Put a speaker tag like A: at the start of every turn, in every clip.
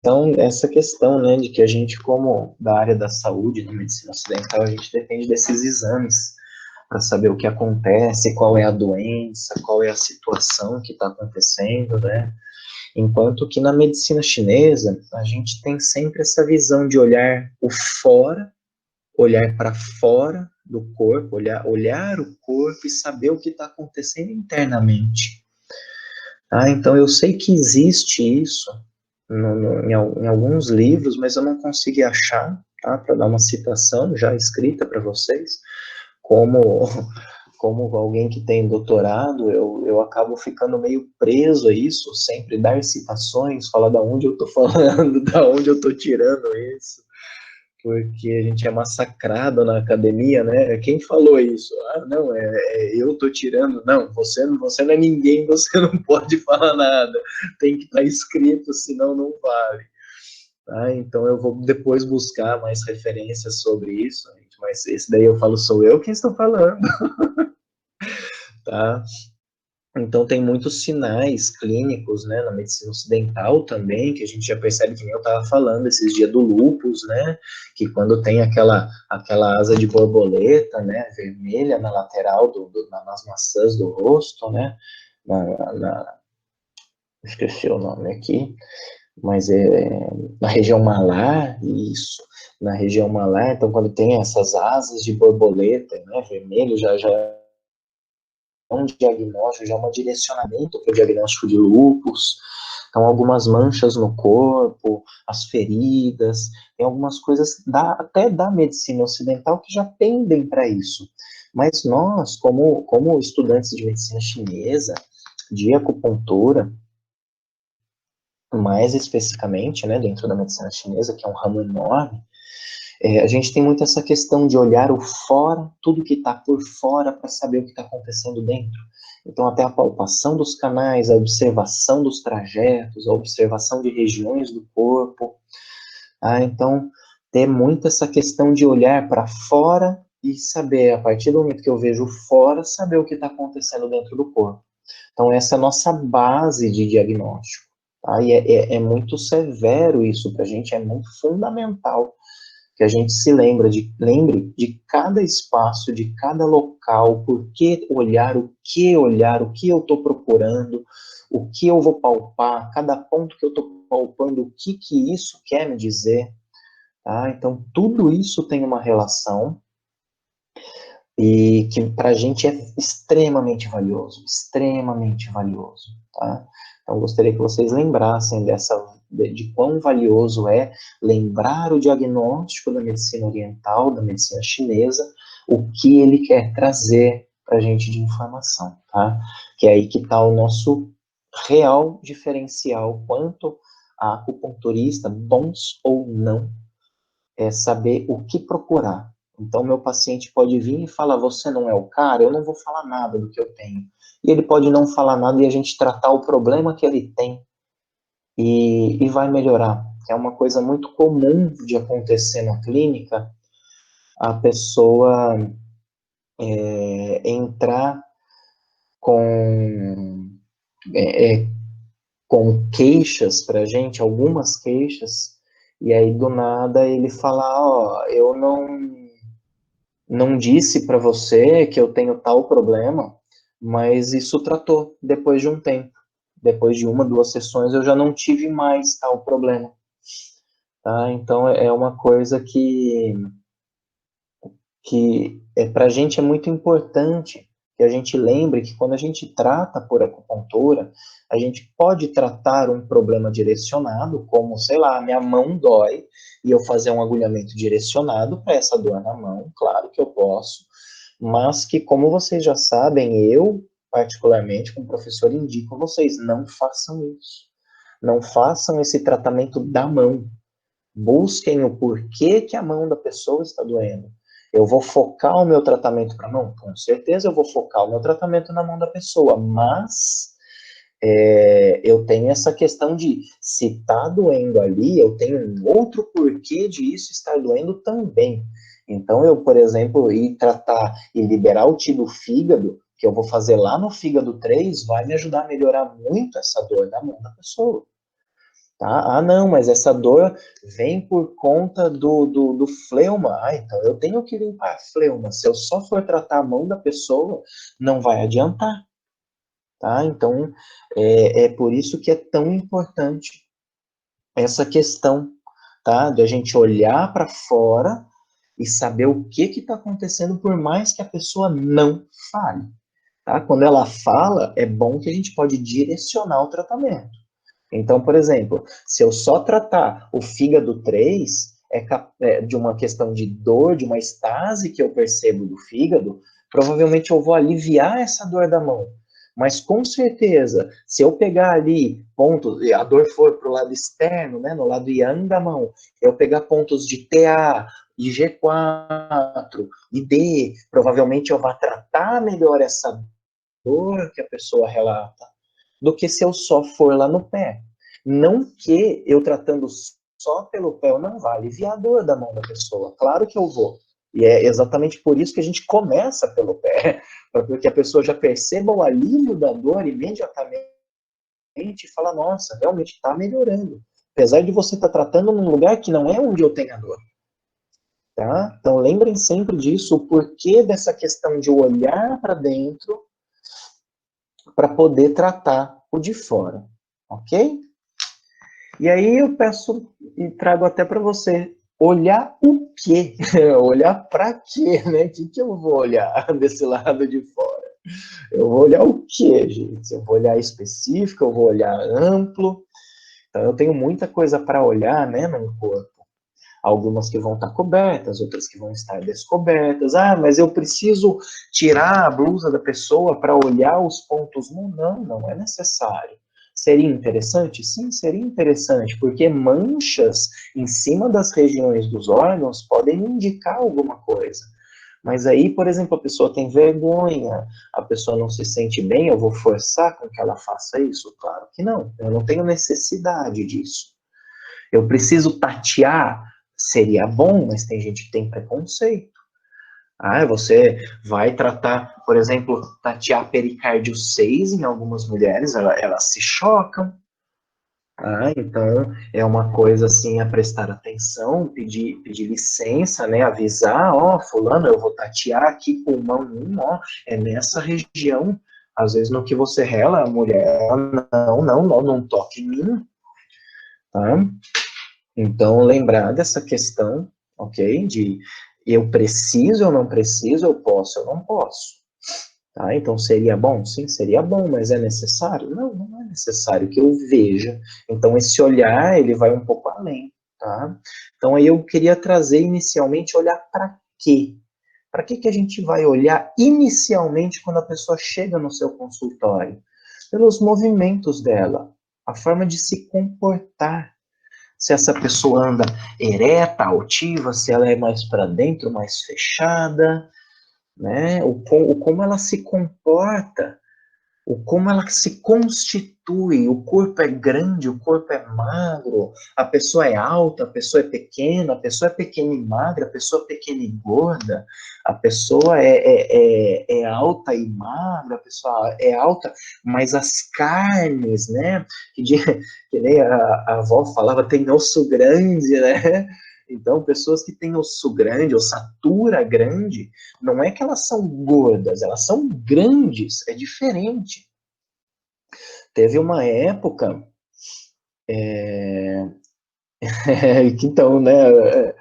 A: Então, essa questão, né, de que a gente, como da área da saúde, da medicina ocidental, a gente depende desses exames para saber o que acontece, qual é a doença, qual é a situação que está acontecendo, né? Enquanto que na medicina chinesa, a gente tem sempre essa visão de olhar o fora, olhar para fora do corpo, olhar o corpo e saber o que está acontecendo internamente. Ah, então eu sei que existe isso em alguns livros, mas eu não consegui achar, tá, para dar uma citação já escrita para vocês, como como alguém que tem doutorado, eu acabo ficando meio preso a isso, sempre dar citações, falar da onde eu estou falando, da onde eu estou tirando isso, porque a gente é massacrado na academia, né? Quem falou isso? Ah, não, eu estou tirando. Não, você não é ninguém, você não pode falar nada. Tem que estar escrito, senão não vale. Tá? Então eu vou depois buscar mais referências sobre isso, gente, mas esse daí eu falo, sou eu quem estou falando, tá? Então, tem muitos sinais clínicos, né, na medicina ocidental também, que a gente já percebe, que nem eu estava falando esses dias do lúpus, né, que quando tem aquela asa de borboleta, né, vermelha na lateral, nas maçãs do rosto, né, esqueci o nome aqui, mas na região malar, isso, na região malar, então quando tem essas asas de borboleta, né, vermelho, já um diagnóstico, já um direcionamento para o diagnóstico de lúpus. Então, algumas manchas no corpo, as feridas, tem algumas coisas até da medicina ocidental que já tendem para isso. Mas nós, como estudantes de medicina chinesa, de acupuntura, mais especificamente, né, dentro da medicina chinesa, que é um ramo enorme, a gente tem muito essa questão de olhar o fora, tudo que está por fora, para saber o que está acontecendo dentro. Então, até a palpação dos canais, a observação dos trajetos, a observação de regiões do corpo. Ah, então, ter muito essa questão de olhar para fora e saber, a partir do momento que eu vejo fora, saber o que está acontecendo dentro do corpo. Então, essa é a nossa base de diagnóstico. Tá? E é muito severo isso para a gente, é muito fundamental que a gente se lembre de cada espaço, de cada local, por que olhar, o que eu estou procurando, o que eu vou palpar, cada ponto que eu estou palpando, o que isso quer me dizer, tá? Então, tudo isso tem uma relação e que para a gente é extremamente valioso, tá? Então, gostaria que vocês lembrassem de quão valioso é lembrar o diagnóstico da medicina oriental, da medicina chinesa, o que ele quer trazer para a gente de informação, tá? Que é aí que está o nosso real diferencial quanto a acupunturista, bons ou não, é saber o que procurar. Então, meu paciente pode vir e falar, você não é o cara, eu não vou falar nada do que eu tenho. E ele pode não falar nada e a gente tratar o problema que ele tem e vai melhorar. É uma coisa muito comum de acontecer na clínica, a pessoa entrar com, é, é, com queixas para a gente, algumas queixas, e aí do nada ele falar, ó, eu não disse para você que eu tenho tal problema, mas isso tratou depois de um tempo. Depois de uma, duas sessões, eu já não tive mais tal problema. Tá? Então, é uma coisa que para a gente é muito importante que a gente lembre que quando a gente trata por acupuntura, a gente pode tratar um problema direcionado, como, sei lá, minha mão dói, e eu fazer um agulhamento direcionado para essa dor na mão, claro que eu posso, mas que, como vocês já sabem, eu, particularmente, como professor, indico a vocês, não façam isso. Não façam esse tratamento da mão. Busquem o porquê que a mão da pessoa está doendo. Eu vou focar o meu tratamento para a mão? Com certeza eu vou focar o meu tratamento na mão da pessoa, mas eu tenho essa questão de se está doendo ali, eu tenho um outro porquê de isso estar doendo também. Então, eu, por exemplo, ir tratar e liberar o ti do fígado, que eu vou fazer lá no fígado 3, vai me ajudar a melhorar muito essa dor na mão da pessoa. Tá? Ah, não, mas essa dor vem por conta do fleuma. Ah, então eu tenho que limpar a fleuma. Se eu só for tratar a mão da pessoa, não vai adiantar, tá? Então, é por isso que é tão importante essa questão, tá? De a gente olhar para fora e saber o que está acontecendo, por mais que a pessoa não fale, tá? Quando ela fala, é bom que a gente pode direcionar o tratamento. Então, por exemplo, se eu só tratar o fígado 3 de uma questão de dor, de uma estase que eu percebo do fígado, provavelmente eu vou aliviar essa dor da mão. Mas com certeza, se eu pegar ali pontos, a dor for para o lado externo, né, no lado yang da mão, eu pegar pontos de TA, IG4, ID, provavelmente eu vou tratar melhor essa dor que a pessoa relata, do que se eu só for lá no pé. Não que eu tratando só pelo pé eu não vá aliviar a dor da mão da pessoa. Claro que eu vou. E é exatamente por isso que a gente começa pelo pé, para que a pessoa já perceba o alívio da dor imediatamente e fala, nossa, realmente está melhorando. Apesar de você estar tratando num lugar que não é onde eu tenho a dor. Tá? Então lembrem sempre disso, o porquê dessa questão de olhar para dentro para poder tratar o de fora, ok? E aí eu peço e trago até para você olhar o quê? Olhar para quê, né? O que eu vou olhar desse lado de fora? Eu vou olhar o quê, gente? Eu vou olhar específico, eu vou olhar amplo. Então eu tenho muita coisa para olhar, né, no corpo. Algumas que vão estar cobertas, outras que vão estar descobertas. Ah, mas eu preciso tirar a blusa da pessoa para olhar os pontos. Não, não é necessário. Seria interessante? Sim, seria interessante, porque manchas em cima das regiões dos órgãos podem indicar alguma coisa. Mas aí, por exemplo, a pessoa tem vergonha, a pessoa não se sente bem, eu vou forçar com que ela faça isso? Claro que não, eu não tenho necessidade disso. Eu preciso tatear? Seria bom, mas tem gente que tem preconceito. Ah, você vai tratar, por exemplo, tatear pericárdio 6 em algumas mulheres, elas se chocam. Ah, então é uma coisa assim a prestar atenção, pedir licença, né? Avisar, ó, fulano, eu vou tatear aqui pulmão 1, ó, é nessa região. Às vezes no que você rela, a mulher, não toque em mim, tá? Então, lembrar dessa questão, ok? De eu preciso, eu não preciso, eu posso, eu não posso. Tá? Então, seria bom? Sim, seria bom, mas é necessário? Não, não é necessário que eu veja. Então, esse olhar, ele vai um pouco além, tá? Então, aí eu queria trazer inicialmente, olhar para quê? Para que a gente vai olhar inicialmente quando a pessoa chega no seu consultório? Pelos movimentos dela, a forma de se comportar, se essa pessoa anda ereta, altiva, se ela é mais para dentro, mais fechada, né? O como ela se comporta, o como ela se constitui, o corpo é grande, o corpo é magro, a pessoa é alta, a pessoa é pequena, a pessoa é pequena e magra, a pessoa é pequena e gorda, a pessoa é alta e magra, a pessoa é alta, mas as carnes, né, que nem a avó falava, tem osso grande, né, então pessoas que têm osso grande, ossatura grande, não é que elas são gordas, elas são grandes, é diferente. Teve uma época, que então, né,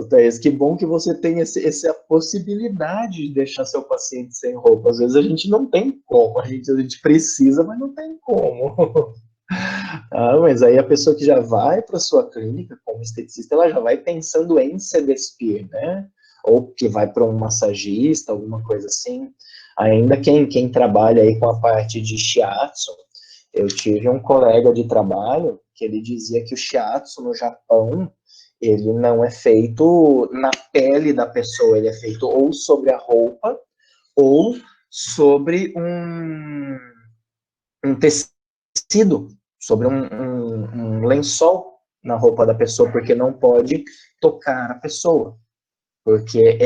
A: Thaís, que bom que você tem essa possibilidade de deixar seu paciente sem roupa. Às vezes a gente não tem como, a gente precisa, mas não tem como. Ah, mas aí a pessoa que já vai para sua clínica como esteticista, ela já vai pensando em se despir, né? Ou que vai para um massagista, alguma coisa assim. Ainda quem trabalha aí com a parte de shiatsu, eu tive um colega de trabalho que ele dizia que o shiatsu no Japão, ele não é feito na pele da pessoa, ele é feito ou sobre a roupa ou sobre um tecido, sobre um lençol na roupa da pessoa, porque não pode tocar a pessoa, porque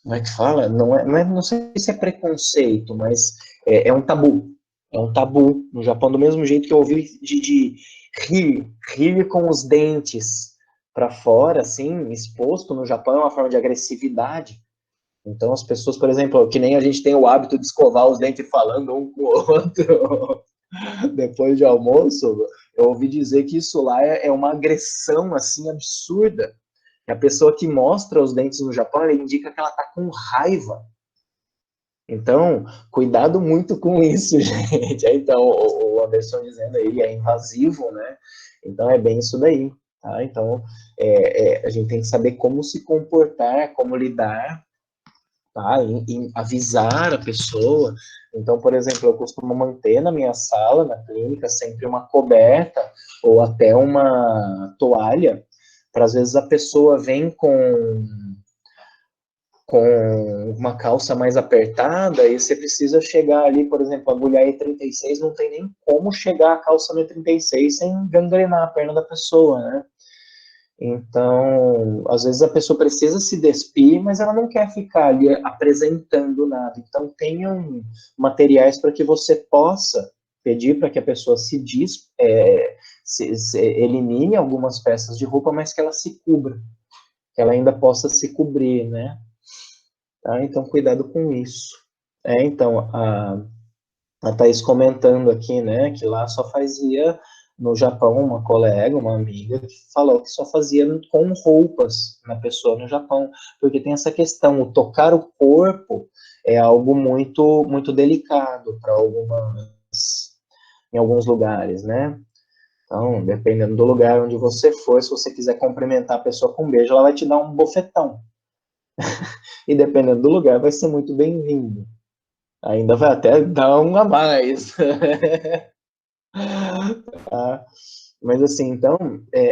A: como é que fala? Não sei se é preconceito, mas é um tabu. É um tabu. No Japão, do mesmo jeito que eu ouvi de rir com os dentes para fora, assim, exposto no Japão é uma forma de agressividade. Então, as pessoas, por exemplo, que nem a gente tem o hábito de escovar os dentes falando um com o outro depois de almoço, eu ouvi dizer que isso lá é uma agressão, assim, absurda. A pessoa que mostra os dentes no Japão, ela indica que ela tá com raiva. Então, cuidado muito com isso, gente. Então, o Anderson dizendo aí, é invasivo, né? Então, é bem isso daí, tá? Então, a gente tem que saber como se comportar, como lidar, tá? Em avisar a pessoa. Então, por exemplo, eu costumo manter na minha sala, na clínica, sempre uma coberta ou até uma toalha, para às vezes a pessoa vem com uma calça mais apertada e você precisa chegar ali, por exemplo, agulhar E36, não tem nem como chegar a calça no E36 sem gangrenar a perna da pessoa, né? Então, às vezes a pessoa precisa se despir, mas ela não quer ficar ali apresentando nada. Então, tenham materiais para que você possa pedir para que a pessoa se elimine algumas peças de roupa, mas que ela se cubra, que ela ainda possa se cobrir, né? Tá? Então, cuidado com isso. Então, a Thaís comentando aqui, né, que lá só fazia, no Japão, uma colega, uma amiga, que falou que só fazia com roupas na pessoa no Japão, porque tem essa questão, o tocar o corpo é algo muito, muito delicado para em alguns lugares, né? Então, dependendo do lugar onde você for, se você quiser cumprimentar a pessoa com um beijo, ela vai te dar um bofetão. E dependendo do lugar, vai ser muito bem-vindo. Ainda vai até dar um a mais. Tá? Mas assim, então,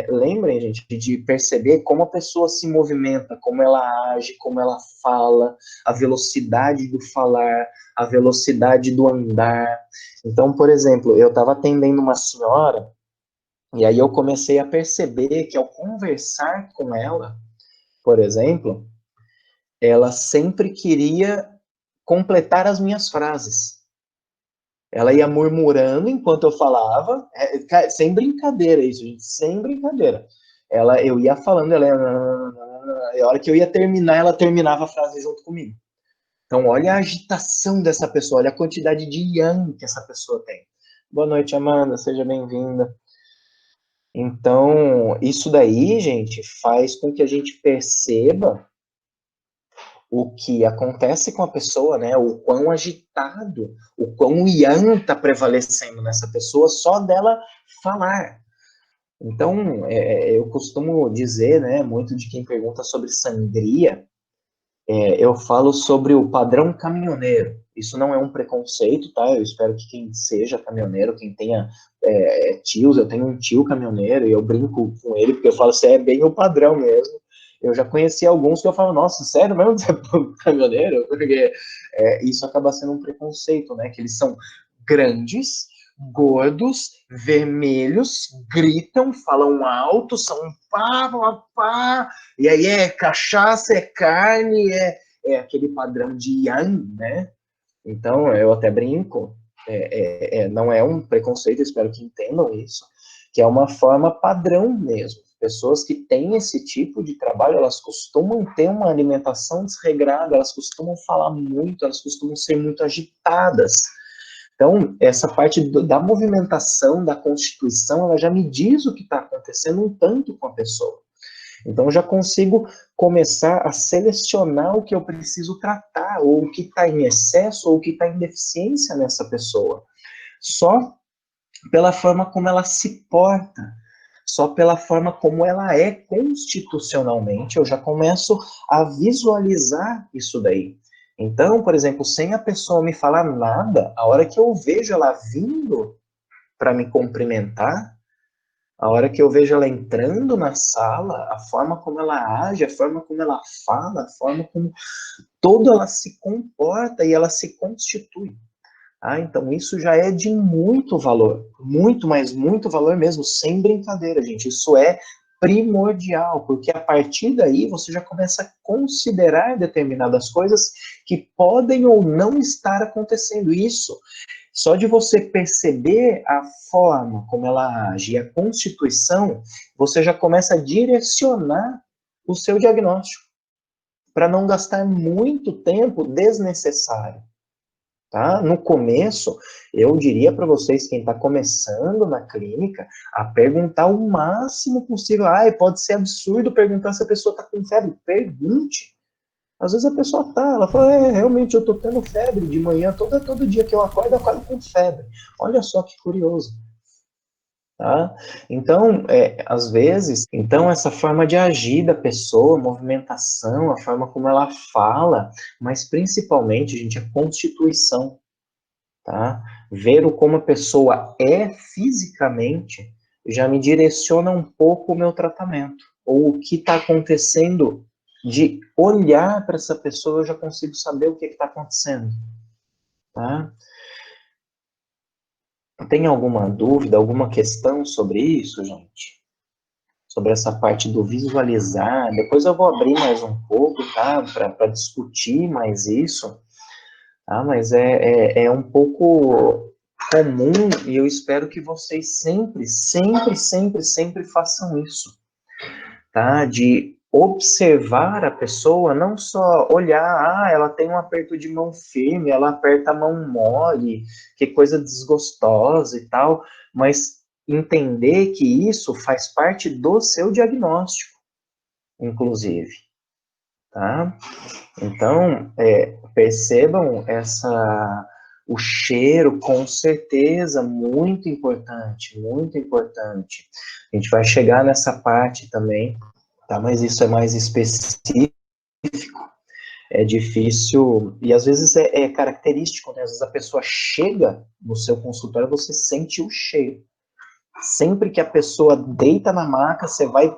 A: lembrem, gente, de perceber como a pessoa se movimenta, como ela age, como ela fala, a velocidade do falar, a velocidade do andar. Então, por exemplo, eu estava atendendo uma senhora, e aí eu comecei a perceber que ao conversar com ela, por exemplo, ela sempre queria completar as minhas frases. Ela ia murmurando enquanto eu falava, sem brincadeira isso, gente, sem brincadeira. Eu ia falando, e a hora que eu ia terminar, ela terminava a frase junto comigo. Então, olha a agitação dessa pessoa, olha a quantidade de yang que essa pessoa tem. Boa noite, Amanda, seja bem-vinda. Então, isso daí, gente, faz com que a gente perceba o que acontece com a pessoa, né? O quão agitado, o quão yang está prevalecendo nessa pessoa só dela falar. Então, eu costumo dizer, né, muito de quem pergunta sobre sangria, eu falo sobre o padrão caminhoneiro. Isso não é um preconceito, tá? Eu espero que quem seja caminhoneiro, quem tenha tios, eu tenho um tio caminhoneiro e eu brinco com ele, porque eu falo assim, é bem o padrão mesmo. Eu já conheci alguns que eu falo, nossa, sério mesmo que você é caminhoneiro? Porque isso acaba sendo um preconceito, né? Que eles são grandes, gordos, vermelhos, gritam, falam alto, são pá, pá, pá, e aí é cachaça, é carne, é aquele padrão de yang, né? Então, eu até brinco, não é um preconceito, espero que entendam isso, que é uma forma padrão mesmo. Pessoas que têm esse tipo de trabalho, elas costumam ter uma alimentação desregrada, elas costumam falar muito, elas costumam ser muito agitadas. Então, essa parte da movimentação, da constituição, ela já me diz o que está acontecendo um tanto com a pessoa. Então, eu já consigo começar a selecionar o que eu preciso tratar, ou o que está em excesso, ou o que está em deficiência nessa pessoa. Só pela forma como ela se porta, só pela forma como ela é constitucionalmente, eu já começo a visualizar isso daí. Então, por exemplo, sem a pessoa me falar nada, a hora que eu vejo ela vindo para me cumprimentar, a hora que eu vejo ela entrando na sala, a forma como ela age, a forma como ela fala, a forma como toda ela se comporta e ela se constitui. Então isso já é de muito valor, muito, mas muito valor mesmo, sem brincadeira, gente. Isso é primordial, porque a partir daí você já começa a considerar determinadas coisas que podem ou não estar acontecendo. Isso Só de você perceber a forma como ela age e a constituição, você já começa a direcionar o seu diagnóstico, para não gastar muito tempo desnecessário. Tá? No começo, eu diria para vocês, quem está começando na clínica, a perguntar o máximo possível. Pode ser absurdo perguntar se a pessoa está com febre. Pergunte. Às vezes a pessoa ela fala, realmente eu estou tendo febre de manhã, todo dia que eu acordo com febre. Olha só que curioso. Tá? Então, às vezes, essa forma de agir da pessoa, a movimentação, a forma como ela fala, mas principalmente, gente, a constituição, tá? Ver como a pessoa é fisicamente já me direciona um pouco o meu tratamento, ou o que está acontecendo, de olhar para essa pessoa eu já consigo saber o que está acontecendo, tá? Tem alguma dúvida, alguma questão sobre isso, gente? Sobre essa parte do visualizar. Depois eu vou abrir mais um pouco, tá? Para discutir mais isso, tá? Mas é um pouco comum e eu espero que vocês sempre façam isso, tá? De observar a pessoa, não só olhar, ela tem um aperto de mão firme, ela aperta a mão mole, que coisa desgostosa e tal, mas entender que isso faz parte do seu diagnóstico, inclusive, tá? Então, percebam o cheiro, com certeza, muito importante, muito importante. A gente vai chegar nessa parte também, tá? Mas isso é mais específico, é difícil, e às vezes é característico, né? Às vezes a pessoa chega no seu consultório, você sente o cheiro. Sempre que a pessoa deita na maca, você vai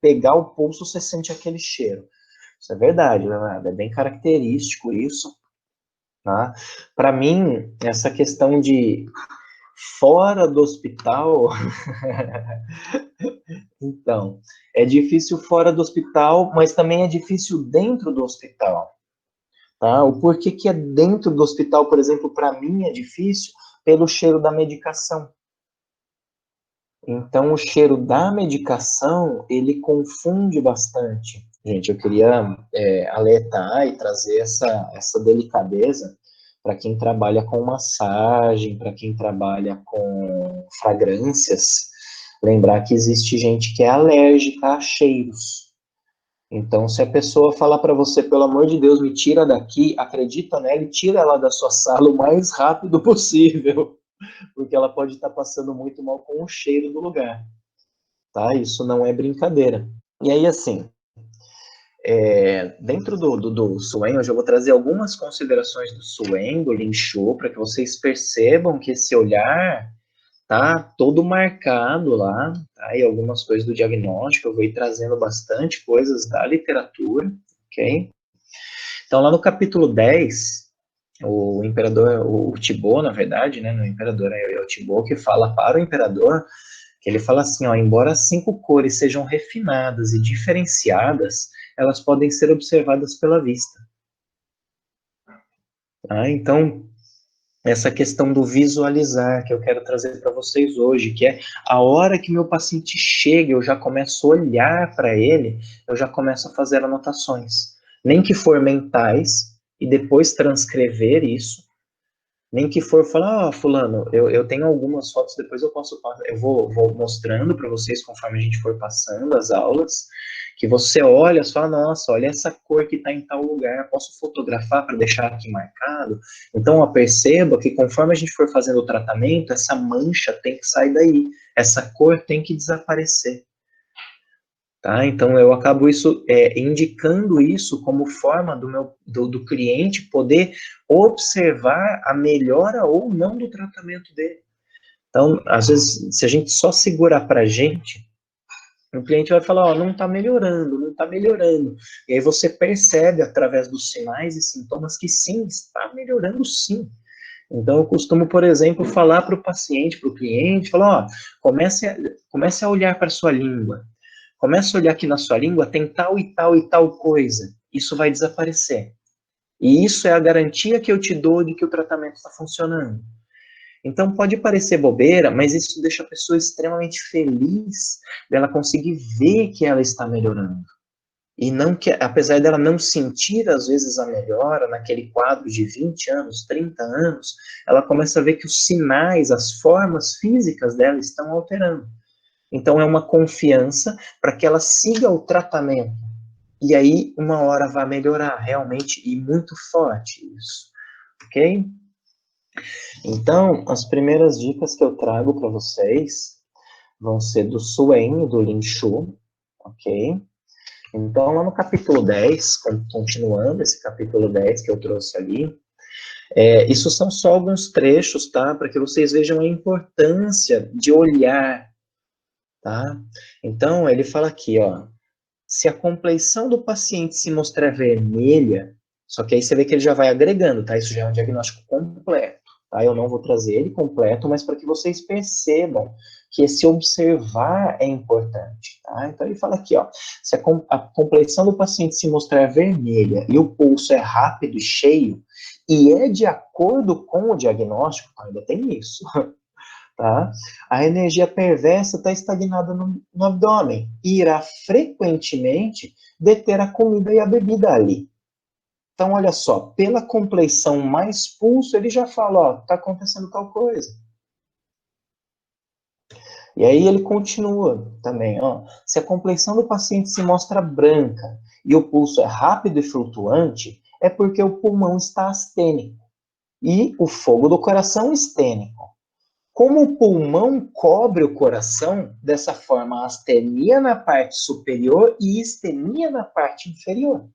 A: pegar o pulso, você sente aquele cheiro. Isso é verdade, Leonardo, é bem característico isso, tá? Para mim, essa questão de fora do hospital, então, é difícil fora do hospital, mas também é difícil dentro do hospital, tá? O porquê que é dentro do hospital, por exemplo, para mim é difícil pelo cheiro da medicação. Então, o cheiro da medicação, ele confunde bastante. Gente, eu queria alertar e trazer essa delicadeza para quem trabalha com massagem, para quem trabalha com fragrâncias, lembrar que existe gente que é alérgica a cheiros. Então, se a pessoa falar para você, pelo amor de Deus, me tira daqui, acredita nela e tira ela da sua sala o mais rápido possível, porque ela pode estar passando muito mal com o cheiro do lugar, tá? Isso não é brincadeira. E aí, assim, dentro do Suen, hoje eu vou trazer algumas considerações do Suen, do Lin Shu, para que vocês percebam que esse olhar tá todo marcado lá, tá? E algumas coisas do diagnóstico, eu vou ir trazendo bastante coisas da literatura, ok? Então, lá no capítulo 10, o imperador, o Thibaut, na verdade, né, no imperador é o Thibaut que fala para o imperador, que ele fala assim, ó, embora as 5 cores sejam refinadas e diferenciadas, elas podem ser observadas pela vista. Tá? Então, essa questão do visualizar que eu quero trazer para vocês hoje, que é a hora que meu paciente chega, eu já começo a olhar para ele, eu já começo a fazer anotações, nem que for mentais, e depois transcrever isso, nem que for falar, fulano, eu tenho algumas fotos, depois eu vou mostrando para vocês conforme a gente for passando as aulas, que você olha, você fala, nossa, olha essa cor que está em tal lugar, posso fotografar para deixar aqui marcado? Então, perceba que conforme a gente for fazendo o tratamento, essa mancha tem que sair daí, essa cor tem que desaparecer. Tá? Então, eu acabo indicando isso como forma do cliente poder observar a melhora ou não do tratamento dele. Então, às vezes, se a gente só segurar para a gente, o cliente vai falar, não está melhorando, não está melhorando. E aí você percebe, através dos sinais e sintomas, que sim, está melhorando sim. Então, eu costumo, por exemplo, falar para o paciente, para o cliente, falar, comece a olhar para a sua língua. Comece a olhar aqui na sua língua, tem tal e tal coisa. Isso vai desaparecer. E isso é a garantia que eu te dou de que o tratamento está funcionando. Então pode parecer bobeira, mas isso deixa a pessoa extremamente feliz dela conseguir ver que ela está melhorando. E não que, apesar dela não sentir, às vezes, a melhora naquele quadro de 20 anos, 30 anos, ela começa a ver que os sinais, as formas físicas dela estão alterando. Então, é uma confiança para que ela siga o tratamento. E aí, uma hora vai melhorar, realmente, e muito forte isso. Ok? Então, as primeiras dicas que eu trago para vocês vão ser do Suen e do Lin Shu, ok? Então, lá no capítulo 10, continuando esse capítulo 10 que eu trouxe ali, isso são só alguns trechos, tá? Para que vocês vejam a importância de olhar, tá? Então, ele fala aqui, ó, se a compleição do paciente se mostrar vermelha, só que aí você vê que ele já vai agregando, tá? Isso já é um diagnóstico completo, tá? Eu não vou trazer ele completo, mas para que vocês percebam que esse observar é importante, tá? Então ele fala aqui, ó, se a compleição do paciente se mostrar vermelha e o pulso é rápido e cheio, e é de acordo com o diagnóstico, ainda tem isso, tá? A energia perversa está estagnada no abdômen e irá frequentemente deter a comida e a bebida ali. Então, olha só, pela compleição mais pulso, ele já fala, ó, está acontecendo tal coisa. E aí ele continua também, ó, se a compleição do paciente se mostra branca e o pulso é rápido e flutuante, é porque o pulmão está astênico e o fogo do coração estênico. Como o pulmão cobre o coração, dessa forma, a astenia na parte superior e estenia na parte inferior.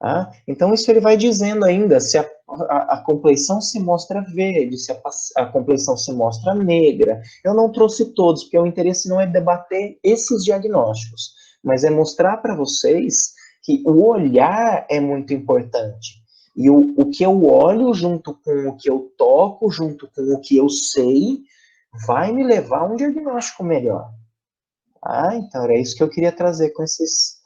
A: Tá? Então, isso ele vai dizendo ainda, se a compleição se mostra verde, se a compleição se mostra negra. Eu não trouxe todos, porque o interesse não é debater esses diagnósticos, mas é mostrar para vocês que o olhar é muito importante. E o que eu olho junto com o que eu toco, junto com o que eu sei, vai me levar a um diagnóstico melhor. Ah, então era isso que eu queria trazer com esses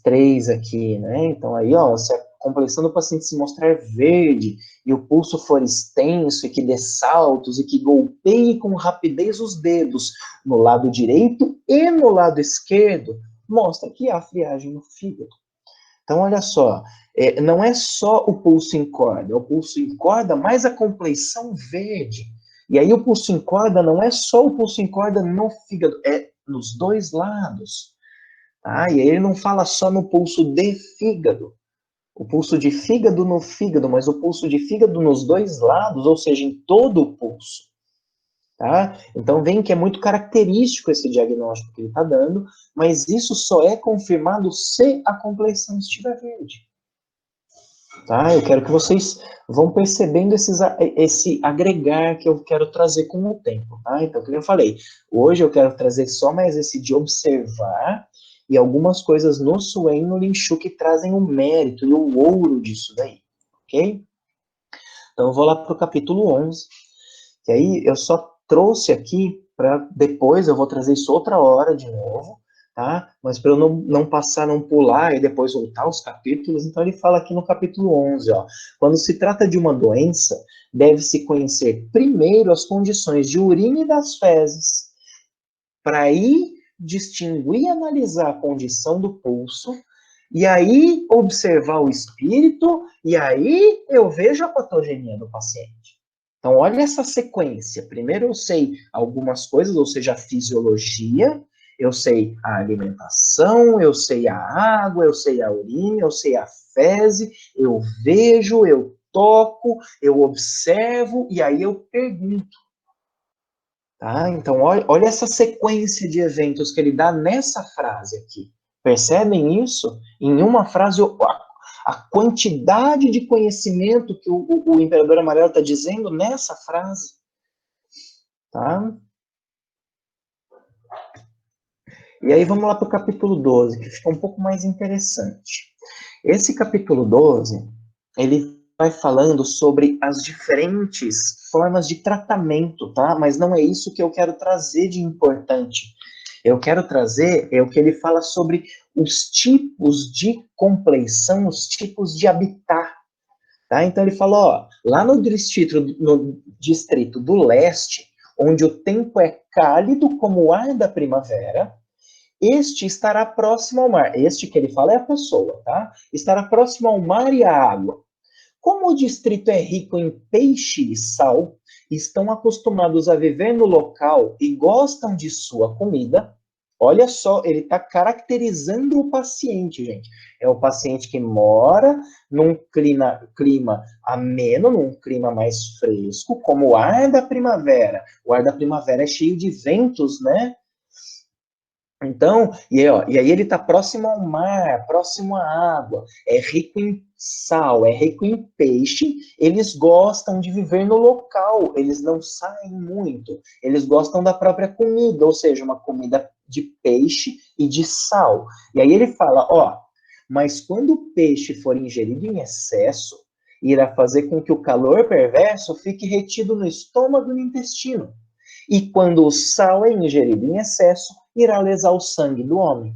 A: três aqui, né? Então aí, ó, se a compleição do paciente se mostrar verde e o pulso for extenso e que dê saltos e que golpeie com rapidez os dedos no lado direito e no lado esquerdo, mostra que há friagem no fígado. Então, olha só, não é só o pulso em corda, é o pulso em corda mais a compleição verde. E aí o pulso em corda não é só o pulso em corda no fígado, é nos dois lados. Tá? E aí ele não fala só no pulso de fígado, o pulso de fígado no fígado, mas o pulso de fígado nos dois lados, ou seja, em todo o pulso. Tá? Então, vem que é muito característico esse diagnóstico que ele está dando, mas isso só é confirmado se a compleição estiver verde. Tá? Eu quero que vocês vão percebendo esse agregar que eu quero trazer com o tempo. Tá? Então, como eu falei, hoje eu quero trazer só mais esse de observar e algumas coisas no Suen e no Lin Shu que trazem o mérito e o ouro disso daí. Ok? Então, eu vou lá para o capítulo 11, que aí eu só trouxe aqui para depois, eu vou trazer isso outra hora de novo, tá? Mas para eu não passar, não pular e depois voltar aos capítulos, então ele fala aqui no capítulo 11, ó, quando se trata de uma doença, deve-se conhecer primeiro as condições de urina e das fezes, para aí distinguir e analisar a condição do pulso, e aí observar o espírito, e aí eu vejo a patogenia do paciente. Então, olha essa sequência. Primeiro eu sei algumas coisas, ou seja, a fisiologia, eu sei a alimentação, eu sei a água, eu sei a urina, eu sei a fezes, eu vejo, eu toco, eu observo, e aí eu pergunto. Tá? Então, olha essa sequência de eventos que ele dá nessa frase aqui. Percebem isso? Em uma frase, a quantidade de conhecimento que o Imperador Amarelo está dizendo nessa frase. Tá? E aí vamos lá para o capítulo 12, que fica um pouco mais interessante. Esse capítulo 12, ele vai falando sobre as diferentes formas de tratamento, tá? Mas não é isso que eu quero trazer de importante. Eu quero trazer o que ele fala sobre os tipos de compleição, os tipos de habitat, Tá? Então ele fala, ó, lá no distrito do leste, onde o tempo é cálido como o ar da primavera, este estará próximo ao mar. Este que ele fala é a pessoa, tá? Estará próximo ao mar e à água. Como o distrito é rico em peixe e sal, estão acostumados a viver no local e gostam de sua comida. Olha só, ele está caracterizando o paciente, gente. É o paciente que mora num clima ameno, num clima mais fresco, como o ar da primavera. O ar da primavera é cheio de ventos, né? Então, e aí ele está próximo ao mar, próximo à água, é rico em sal, é rico em peixe, eles gostam de viver no local, eles não saem muito, eles gostam da própria comida, ou seja, uma comida de peixe e de sal. E aí ele fala, ó, mas quando o peixe for ingerido em excesso, irá fazer com que o calor perverso fique retido no estômago e no intestino. E quando o sal é ingerido em excesso, irá lesar o sangue do homem.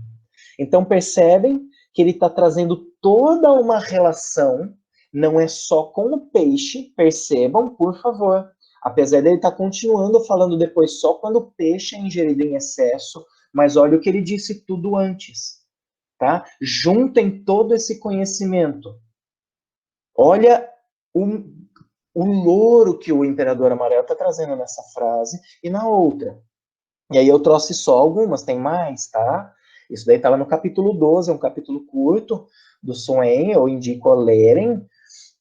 A: Então percebem que ele está trazendo toda uma relação, não é só com o peixe, percebam, por favor. Apesar dele estar continuando falando depois só quando o peixe é ingerido em excesso, mas olha o que ele disse tudo antes, tá? Juntem todo esse conhecimento. Olha o louro que o Imperador Amarelo está trazendo nessa frase e na outra. E aí eu trouxe só algumas, tem mais, tá? Isso daí tá lá no capítulo 12, é um capítulo curto do Suen, eu indico a lerem,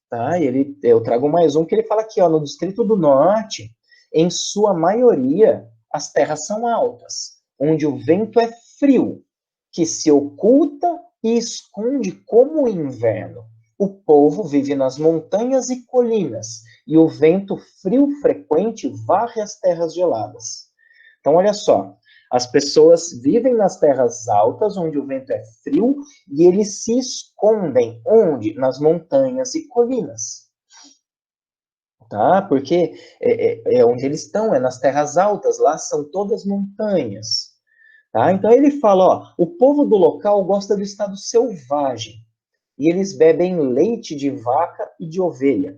A: tá? Eu trago mais um que ele fala aqui, ó, no Distrito do Norte, em sua maioria, as terras são altas, onde o vento é frio, que se oculta e esconde como o inverno. O povo vive nas montanhas e colinas, e o vento frio frequente varre as terras geladas. Então, olha só, as pessoas vivem nas terras altas, onde o vento é frio, e eles se escondem onde? Nas montanhas e colinas. Tá? Porque é onde eles estão, é nas terras altas, lá são todas montanhas. Tá? Então ele fala, ó, o povo do local gosta do estado selvagem, e eles bebem leite de vaca e de ovelha.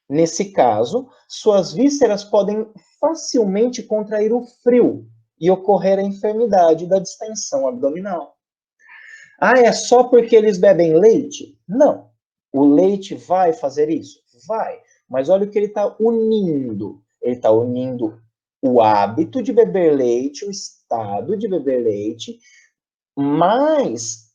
A: Nesse caso, suas vísceras podem facilmente contrair o frio e ocorrer a enfermidade da distensão abdominal. Ah, é só porque eles bebem leite? Não. O leite vai fazer isso? Vai. Mas olha o que ele está unindo. Ele está unindo o hábito de beber leite, o estado de beber leite, mas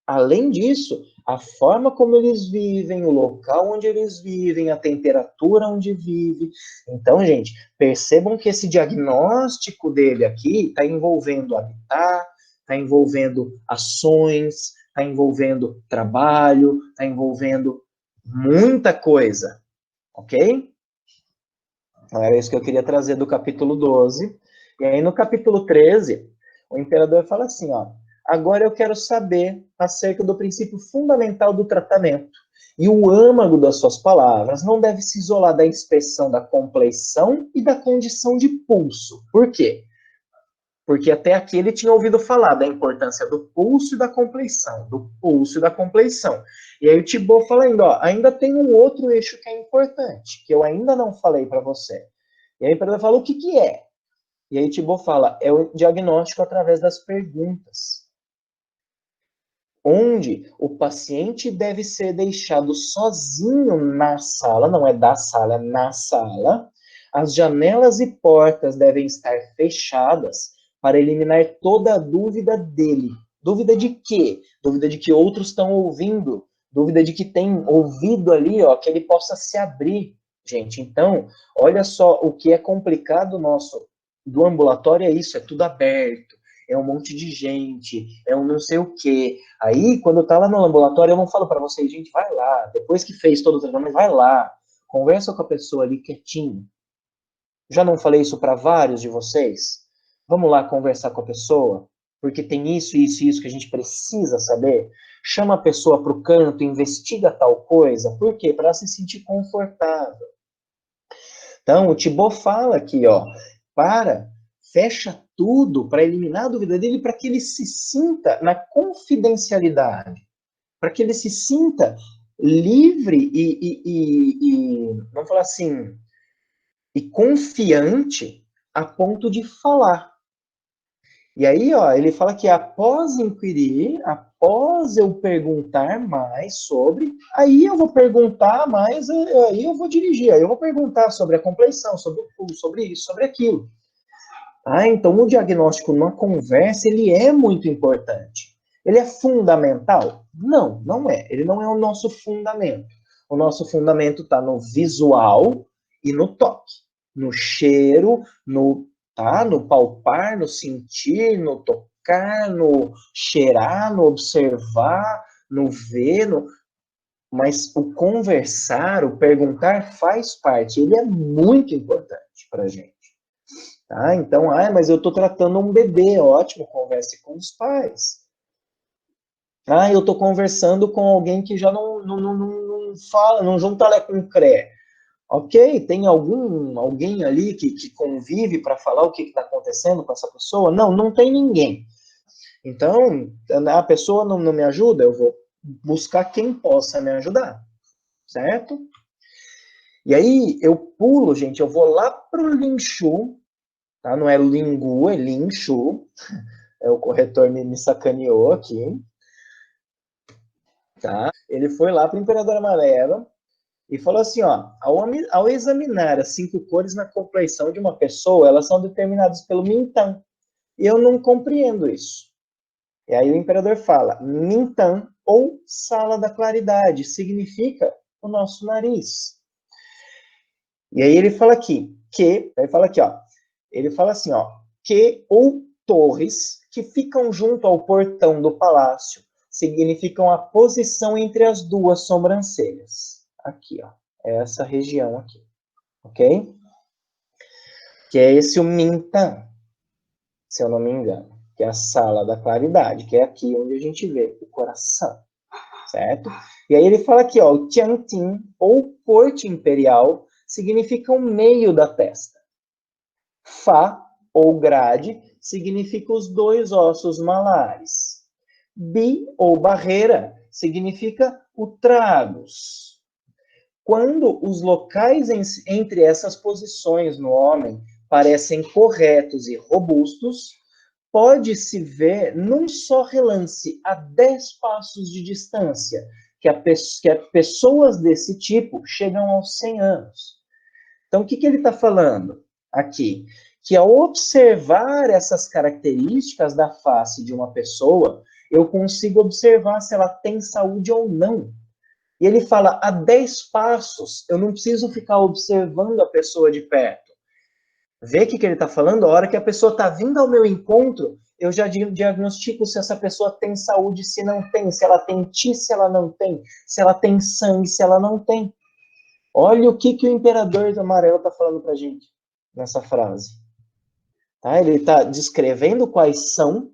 A: além disso, a forma como eles vivem, o local onde eles vivem, a temperatura onde vive. Então, gente, percebam que esse diagnóstico dele aqui está envolvendo habitat, está envolvendo ações, está envolvendo trabalho, está envolvendo muita coisa, ok? Então, era isso que eu queria trazer do capítulo 12. E aí, no capítulo 13, o imperador fala assim, ó, agora eu quero saber acerca do princípio fundamental do tratamento. E o âmago das suas palavras não deve se isolar da inspeção da compleição e da condição de pulso. Por quê? Porque até aqui ele tinha ouvido falar da importância do pulso e da compleição, do pulso e da compleição. E aí o Thibaut fala ainda, ó, ainda tem um outro eixo que é importante, que eu ainda não falei para você. E aí o imperador fala, o que que é? E aí Thibaut fala, é o diagnóstico através das perguntas, onde o paciente deve ser deixado sozinho na sala, não é da sala, é na sala, as janelas e portas devem estar fechadas para eliminar toda a dúvida dele. Dúvida de quê? Dúvida de que outros estão ouvindo, dúvida de que tem ouvido ali, ó, que ele possa se abrir, gente. Então, olha só, o que é complicado nosso do ambulatório é isso, é tudo aberto, é um monte de gente, é um não sei o quê. Aí, quando tá lá no ambulatório, eu não falo para vocês, gente, vai lá, depois que fez todo o tratamento, vai lá, conversa com a pessoa ali quietinho. Já não falei isso para vários de vocês? Vamos lá conversar com a pessoa, porque tem isso, isso e isso que a gente precisa saber. Chama a pessoa para o canto, investiga tal coisa. Por quê? Para ela se sentir confortável. Então, o Thibaut fala aqui, ó, fecha tudo para eliminar a dúvida dele, para que ele se sinta na confidencialidade, para que ele se sinta livre vamos falar assim, e confiante a ponto de falar. E aí, ó, ele fala que após inquirir, após eu perguntar mais sobre, aí eu vou perguntar mais, aí eu vou dirigir, aí eu vou perguntar sobre a compleição, sobre o pulso, sobre isso, sobre aquilo. Então o diagnóstico numa conversa, ele é muito importante. Ele é fundamental? Não, não é. Ele não é o nosso fundamento. O nosso fundamento está no visual e no toque, no cheiro, no palpar, no sentir, no tocar, no cheirar, no observar, no ver, mas o conversar, o perguntar faz parte, ele é muito importante para a gente. Tá? Então, mas eu estou tratando um bebê, ótimo, converse com os pais. Eu estou conversando com alguém que já não fala, não junta lé com cré. Ok, tem alguém ali que convive para falar o que está acontecendo com essa pessoa? Não, não tem ninguém. Então, a pessoa não me ajuda, eu vou buscar quem possa me ajudar, certo? E aí, eu pulo, gente, eu vou lá para o Lin Shu, tá? Não é Lingu, é Lin Shu. O corretor me sacaneou aqui. Tá? Ele foi lá para o Imperador Amarelo e falou assim, ó, ao examinar as 5 cores na compleição de uma pessoa, elas são determinadas pelo Mintan. E eu não compreendo isso. E aí o Imperador fala, Mintan, ou sala da claridade, significa o nosso nariz. E aí ele fala aqui, ele fala assim, ó, que ou torres que ficam junto ao portão do palácio significam a posição entre as duas sobrancelhas. Aqui, ó, é essa região aqui, ok? Que é esse o Mintan, se eu não me engano, que é a sala da claridade, que é aqui onde a gente vê o coração, certo? E aí ele fala aqui, ó, o Tiantin, ou corte imperial, significa o meio da testa. Fa, ou grade, significa os 2 ossos malares. Bi, ou barreira, significa o tragus. Quando os locais entre essas posições no homem parecem corretos e robustos, pode-se ver num só relance, a 10 passos de distância, que pessoas desse tipo chegam aos 100 anos. Então, o que ele está falando aqui? Que ao observar essas características da face de uma pessoa, eu consigo observar se ela tem saúde ou não. E ele fala, a 10 passos, eu não preciso ficar observando a pessoa de perto. Vê o que ele está falando? A hora que a pessoa está vindo ao meu encontro, eu já diagnostico se essa pessoa tem saúde, se não tem, se ela tem ti, se ela não tem, se ela tem sangue, se ela não tem. Olha o que o Imperador do Amarelo está falando para a gente nessa frase. Tá? Ele está descrevendo quais são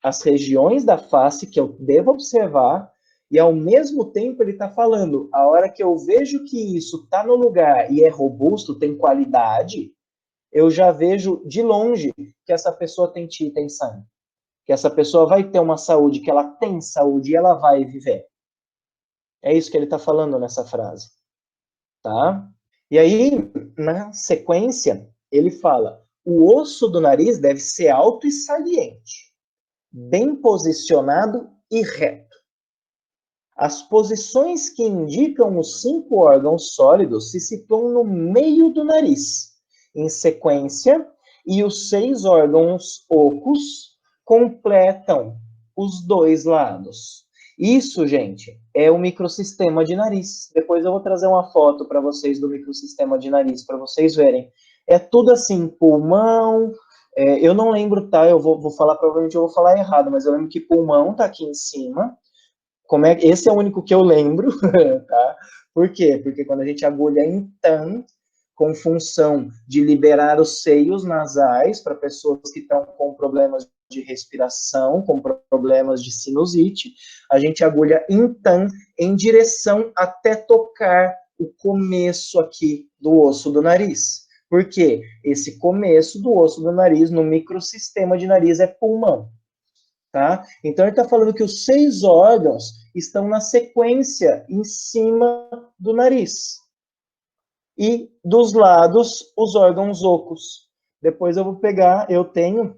A: as regiões da face que eu devo observar e, ao mesmo tempo, ele está falando, a hora que eu vejo que isso está no lugar e é robusto, tem qualidade, eu já vejo de longe que essa pessoa tem ti, tem sangue. Que essa pessoa vai ter uma saúde, que ela tem saúde e ela vai viver. É isso que ele está falando nessa frase. Tá? E aí, na sequência, ele fala, o osso do nariz deve ser alto e saliente, bem posicionado e reto. As posições que indicam os 5 órgãos sólidos se situam no meio do nariz, em sequência, e os 6 órgãos ocos completam os 2 lados. Isso, gente, é o microsistema de nariz. Depois eu vou trazer uma foto para vocês do microsistema de nariz, para vocês verem. É tudo assim, pulmão, eu não lembro, tá? Eu vou falar, provavelmente eu vou falar errado, mas eu lembro que pulmão tá aqui em cima. Esse é o único que eu lembro, tá? Por quê? Porque quando a gente agulha em TAM, com função de liberar os seios nasais para pessoas que estão com problemas de respiração, com problemas de sinusite, a gente agulha em TAM em direção até tocar o começo aqui do osso do nariz. Por quê? Esse começo do osso do nariz, no microsistema de nariz, é pulmão. Tá? Então, ele está falando que os 6 órgãos, estão na sequência em cima do nariz. E dos lados, os órgãos ocos. Depois eu vou pegar, eu tenho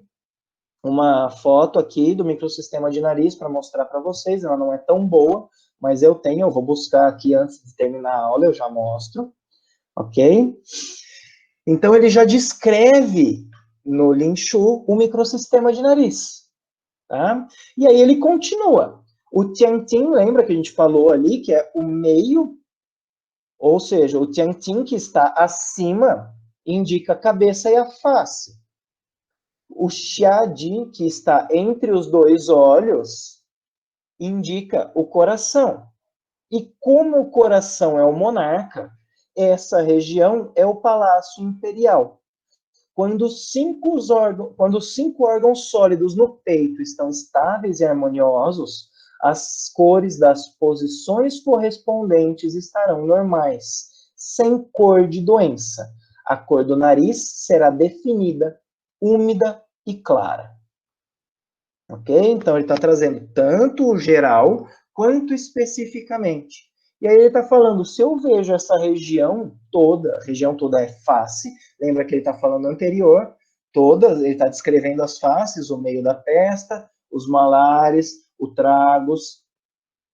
A: uma foto aqui do microsistema de nariz para mostrar para vocês, ela não é tão boa, mas eu tenho, eu vou buscar aqui antes de terminar a aula, eu já mostro, ok? Então ele já descreve no Lin Shu o microsistema de nariz, tá? E aí ele continua. O Tiantin, lembra que a gente falou ali, que é o meio, ou seja, o Tiantin que está acima indica a cabeça e a face. O Xiadi, que está entre os dois olhos, indica o coração. E como o coração é o monarca, essa região é o Palácio Imperial. Quando os cinco órgãos sólidos no peito estão estáveis e harmoniosos, as cores das posições correspondentes estarão normais, sem cor de doença. A cor do nariz será definida, úmida e clara. Ok? Então, ele está trazendo tanto o geral quanto especificamente. E aí ele está falando, se eu vejo essa região toda, a região toda é face, lembra que ele está falando anterior, todas, ele está descrevendo as faces, o meio da testa, os malares, o tragus.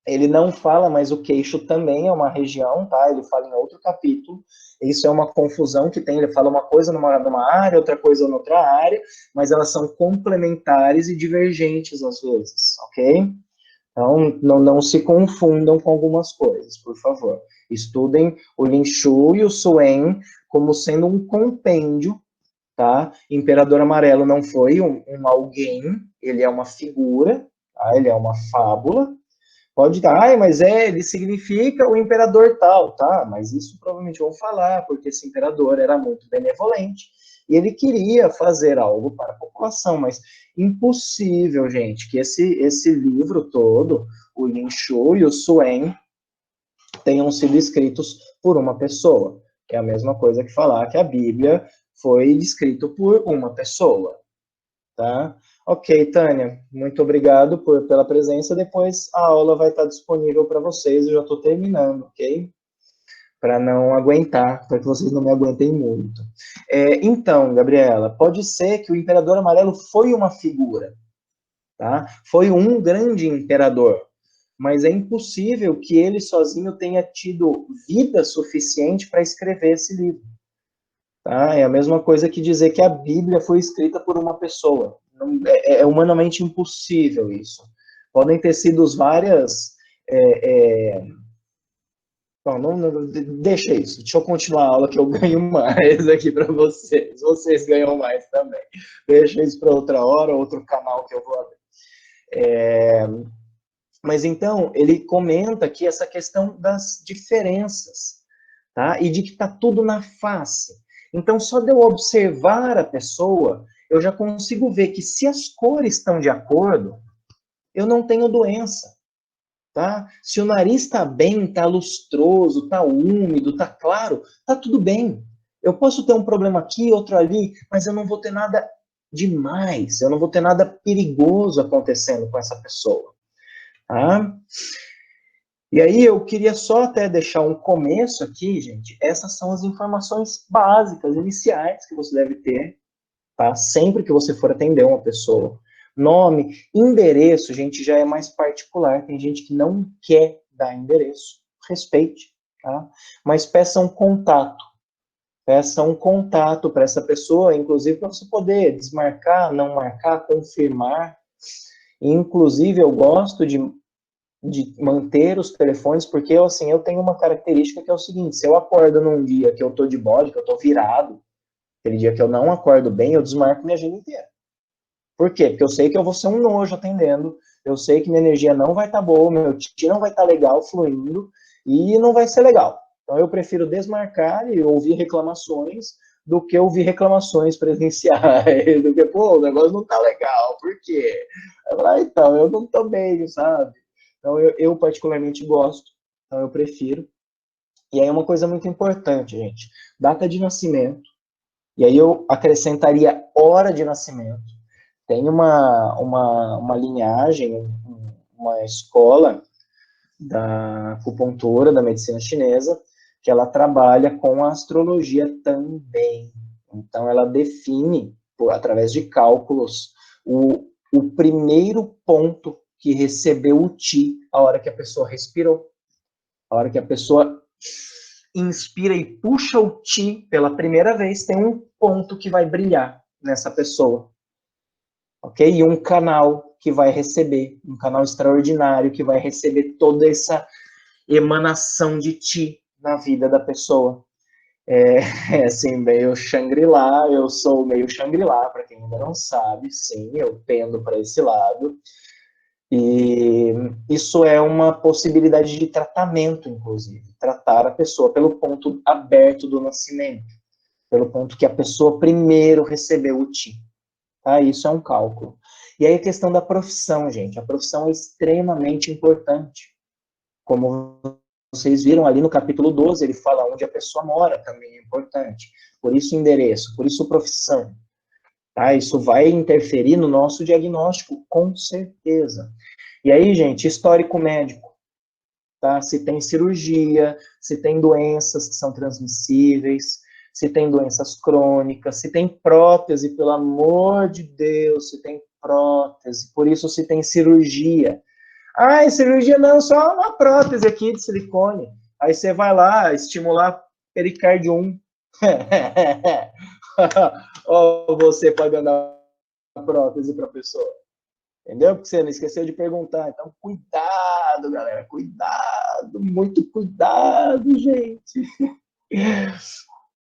A: Ele não fala, mas o queixo também é uma região, tá? Ele fala em outro capítulo. Isso é uma confusão que tem, ele fala uma coisa numa área, outra coisa noutra área, mas elas são complementares e divergentes às vezes, ok? Então, não se confundam com algumas coisas, por favor. Estudem o Lin Shu e o Suen como sendo um compêndio, tá? Imperador Amarelo não foi um alguém, ele é uma figura, tá? Ele é uma fábula. Pode dar, mas ele significa o imperador tal, tá? Mas isso provavelmente vão falar, porque esse imperador era muito benevolente e ele queria fazer algo para a população, mas impossível, gente, que esse livro todo, o Lin Shu e o Suen, tenham sido escritos por uma pessoa. É a mesma coisa que falar que a Bíblia foi escrita por uma pessoa, tá? Ok, Tânia, muito obrigado pela presença. Depois a aula vai estar disponível para vocês. Eu já estou terminando, ok? Para não aguentar, para que vocês não me aguentem muito. Então, Gabriela, pode ser que o Imperador Amarelo foi uma figura, tá? Foi um grande imperador, mas é impossível que ele sozinho tenha tido vida suficiente para escrever esse livro. Tá? É a mesma coisa que dizer que a Bíblia foi escrita por uma pessoa. É humanamente impossível isso. Podem ter sido várias... Não, deixa isso. Deixa eu continuar a aula que eu ganho mais aqui para vocês. Vocês ganham mais também. Deixa isso para outra hora, outro canal que eu vou abrir. Mas então, ele comenta aqui essa questão das diferenças, tá? E de que está tudo na face. Então, só de eu observar a pessoa, eu já consigo ver que se as cores estão de acordo, eu não tenho doença, tá? Se o nariz está bem, está lustroso, está úmido, está claro, está tudo bem. Eu posso ter um problema aqui, outro ali, mas eu não vou ter nada demais, eu não vou ter nada perigoso acontecendo com essa pessoa, tá? E aí eu queria só até deixar um começo aqui, gente. Essas são as informações básicas, iniciais que você deve ter, tá? Sempre que você for atender uma pessoa. Nome, endereço, gente, já é mais particular. Tem gente que não quer dar endereço. Respeite, tá? Mas peça um contato. Peça um contato para essa pessoa, inclusive para você poder desmarcar, não marcar, confirmar. Inclusive, eu gosto de manter os telefones, porque assim, eu tenho uma característica que é o seguinte: se eu acordo num dia que eu tô de bode, que eu tô virado, aquele dia que eu não acordo bem, eu desmarco minha agenda inteira. Por quê? Porque eu sei que eu vou ser um nojo atendendo, eu sei que minha energia não vai estar boa, meu dia não vai estar legal, fluindo, e não vai ser legal. Então eu prefiro desmarcar e ouvir reclamações do que ouvir reclamações presenciais, do que, pô, o negócio não tá legal, por quê? Então, eu não tô bem, sabe? Então, eu particularmente gosto, então eu prefiro. E aí uma coisa muito importante, gente, data de nascimento, e aí eu acrescentaria hora de nascimento. Tem uma linhagem, uma escola da acupuntura, da medicina chinesa, que ela trabalha com a astrologia também. Então, ela define, através de cálculos, o primeiro ponto que recebeu o Qi a hora que a pessoa respirou. A hora que a pessoa inspira e puxa o Qi pela primeira vez, tem um ponto que vai brilhar nessa pessoa. Ok? E um canal que vai receber, um canal extraordinário que vai receber toda essa emanação de Qi na vida da pessoa. É assim, meio Shangri-La, eu sou meio Shangri-La, para quem ainda não sabe, sim, eu tendo para esse lado. E isso é uma possibilidade de tratamento, inclusive, tratar a pessoa pelo ponto aberto do nascimento, pelo ponto que a pessoa primeiro recebeu o Qi. Tá? Isso é um cálculo. E aí a questão da profissão, gente, a profissão é extremamente importante. Como vocês viram ali no capítulo 12, ele fala onde a pessoa mora, também é importante. Por isso endereço, por isso profissão. Tá? Isso vai interferir no nosso diagnóstico, com certeza. E aí, gente, histórico médico. Tá? Se tem cirurgia, se tem doenças que são transmissíveis, se tem doenças crônicas, se tem prótese, pelo amor de Deus, se tem prótese, por isso se tem cirurgia. Ah, cirurgia não, só uma prótese aqui de silicone. Aí você vai lá estimular pericárdio 1. Ou você pagando a prótese para a pessoa. Entendeu? Porque você não esqueceu de perguntar. Então, cuidado, galera. Cuidado, muito cuidado, gente.